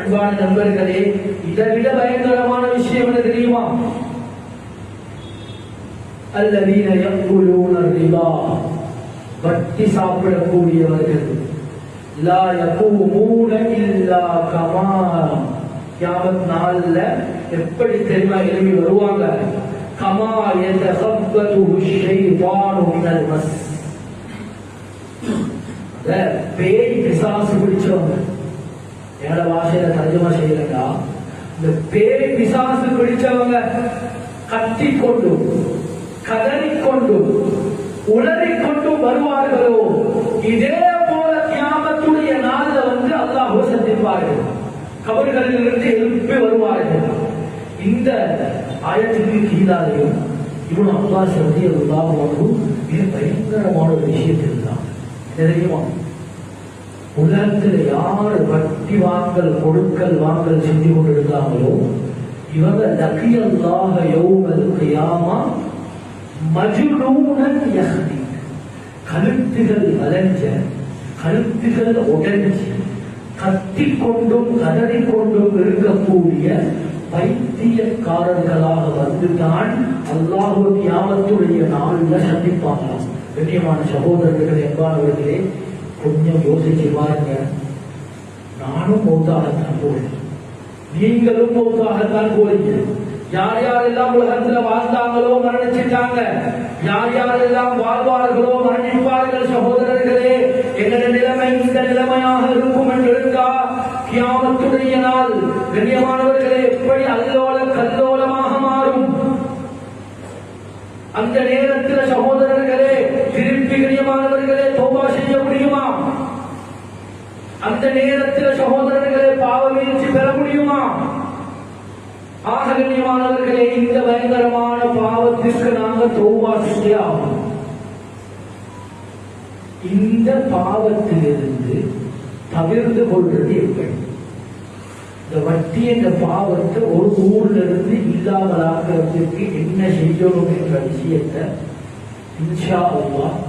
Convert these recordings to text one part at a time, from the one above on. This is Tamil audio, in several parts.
அன்பான நண்பர்களே, இதை விட பயங்கரமான விஷயம் என்ன தெரியுமா? அல்லதீன யக்குலூன ரிபா, வட்டி சாப்பிடக்கூடியவர்கள். லா யகூமூன இல்லா கமா, கியாமத் நாள்ல எப்படி தெரியுமா எழுப்பி வருவாங்க? கமா யதகப்பதுஹு ஷைத்தானு மினல் மஸ், பேய் பிசாசு பிடிச்சவங்க. என்னோட பாஷையில தர்ஜுமா செய்யலடா, இந்த பேய் பிசாசு பிடிச்சவங்க கத்திக்கொண்டு கதறிக்கொண்டு உளறிக்கொண்டு வருவார்களோ, இதே போல கியாமத்துடைய நாள்ல அல்லாஹ்வை சந்திப்பார்கள், கபர்களில் இருந்து எழுப்பி வருவார்கள். இந்த ஆயத்துக்கு கீழாலையும் இப்னு அப்பாஸ் ரலியல்லாஹு அன்ஹு மிக பயங்கரமான ஒரு விஷயத்தில் தான் தெரியுமா? உலகத்தில் யார் வட்டி வாங்கல் கொடுக்கல் வாங்கல் செஞ்சு கொண்டிருக்காங்களோ இவங்க லக்கியல்லாஹ யௌமல் கியாமா மஜ்னூனன் யஹ்தி, கழுத்துகள் வளைஞ்ச கழுத்துகள் உடைஞ்சு கத்திக்கொண்டும் கதறிக்கொண்டும் இருக்கக்கூடிய பைத்தியக்காரர்களாக வந்துதான் அல்லாஹ் கியாமத்துடைய நாளில் சந்திப்பாங்க. கண்ணியமான சகோதரர்கள், என்பார்களே, கொஞ்சம் யோசிச்சு பாருங்க. நானும் மௌத்தாகத்தான் போறேன், நீங்களும் மௌத்தாகத்தான் போறீங்க. யார் யாரெல்லாம் உலகத்துல வாழ்ந்தாங்களோ மரணிச்சிட்டாங்க, யார் யாரெல்லாம் வாழ்வார்களோ மரணிப்பார்கள். சகோதரர்களே, எங்களுடைய நிலைமை இந்த நிலைமையாக இருக்கும் என்று இருக்கா? கியாமத்துடைய நாள் கண்ணியமானவர்களே எப்படி அல்லோல கல்லோலமாக மாறும். அந்த நேரத்தில் சகோதரர்களே திருப்பி கண்ணியமானவர்களே தௌபா செய்ய முடியுமா? அந்த நேரத்தில் சகோதரர்களே பாவ வீழ்ச்சி பெற முடியுமா? ஆக கண்ணியமானவர்களே, இந்த பயங்கரமான பாவத்திற்கு நாங்கள் தௌபா செய்ய ஆகும். இந்த பாவத்திலிருந்து தவிர்த்து கொள்வது எப்படி? இந்த வட்டி என்ற பாவத்தை ஒரு ஊர்ல இருந்து இல்லாமலாக்குறதுக்கு என்ன செய்யணும் என்ற விஷயத்தை இன்ஷா அல்லாஹ்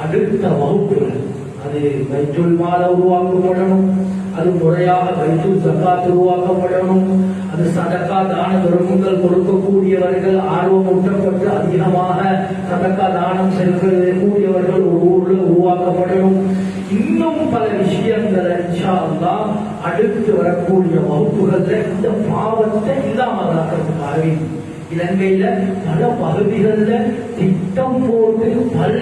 அடுத்த வகுப்புகள், அது பைத்துல் மால உருவாக்கப்படணும், அது முறையாக பைத்துல் ஜகாத் உருவாக்கப்படணும், அது சதக்கா தான தர்மங்கள் கொடுக்கக்கூடியவர்கள் ஆர்வம் ஊட்டப்பட்டு அதிகமாக சதக்கா தானம் செலுத்தக்கூடியவர்கள் ஒரு ஊர்ல உருவாக்கப்படணும். இன்னும் பல விஷயங்களை இன்ஷா அல்லாஹ் அடுத்து வரக்கூடிய வகுப்புகள்ல இந்த பாவத்தை இல்லாமலாக்கிறதுக்காகவே இலங்கையில பல பகுதிகளில் திட்டம் போட்டு பல